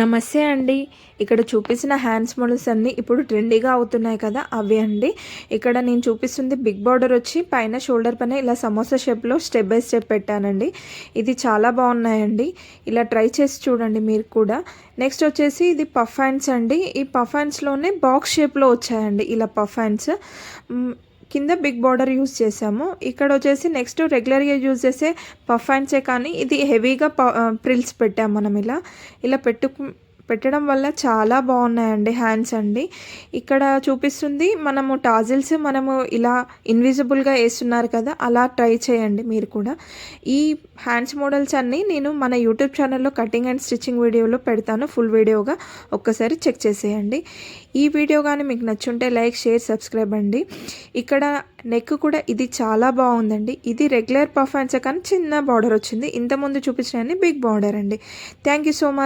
నమస్తే అండి. ఇక్కడ చూపించిన హ్యాండ్స్ మోడల్స్ అన్నీ ఇప్పుడు ట్రెండీగా అవుతున్నాయి కదా, అవే అండి. ఇక్కడ నేను చూపిస్తుంది బిగ్ బార్డర్ వచ్చి పైన షోల్డర్ పైన ఇలా సమోసా షేప్లో స్టెప్ బై స్టెప్ పెట్టానండి. ఇది చాలా బాగున్నాయండి, ఇలా ట్రై చేసి చూడండి మీరు కూడా. నెక్స్ట్ వచ్చేసి ఇది పఫ్ హ్యాండ్స్ అండి. ఈ పఫ్ హ్యాండ్స్లోనే బాక్స్ షేప్లో వచ్చాయండి ఇలా పఫ్ హ్యాండ్స్. కింద బిగ్ బార్డర్ యూజ్ చేసాము. ఇక్కడ వచ్చేసి నెక్స్ట్ రెగ్యులర్గా యూజ్ చేసే పఫ్ హ్యాండ్సే, కానీ ఇది హెవీగా ప్రిల్స్ పెట్టాము మనం. ఇలా పెట్టడం వల్ల చాలా బాగున్నాయండి హ్యాండ్స్ అండి. ఇక్కడ చూపిస్తుంది మనము టాజిల్స్ మనము ఇలా ఇన్విజిబుల్గా వేస్తున్నారు కదా, అలా ట్రై చేయండి మీరు కూడా. ఈ హ్యాండ్స్ మోడల్స్ అన్నీ నేను మన యూట్యూబ్ ఛానల్లో కటింగ్ అండ్ స్టిచ్చింగ్ వీడియోలో పెడతాను, ఫుల్ వీడియోగా. ఒక్కసారి చెక్ చేసేయండి. ఈ వీడియో కానీ మీకు నచ్చుంటే లైక్, షేర్, సబ్స్క్రైబ్ అండి. ఇక్కడ నెక్ కూడా ఇది చాలా బాగుందండి. ఇది రెగ్యులర్ పఫ్ హ్యాండ్స్ కానీ చిన్న బార్డర్ వచ్చింది. ఇంతకుముందు చూపించిన బిగ్ బార్డర్ అండి. Thank you so much.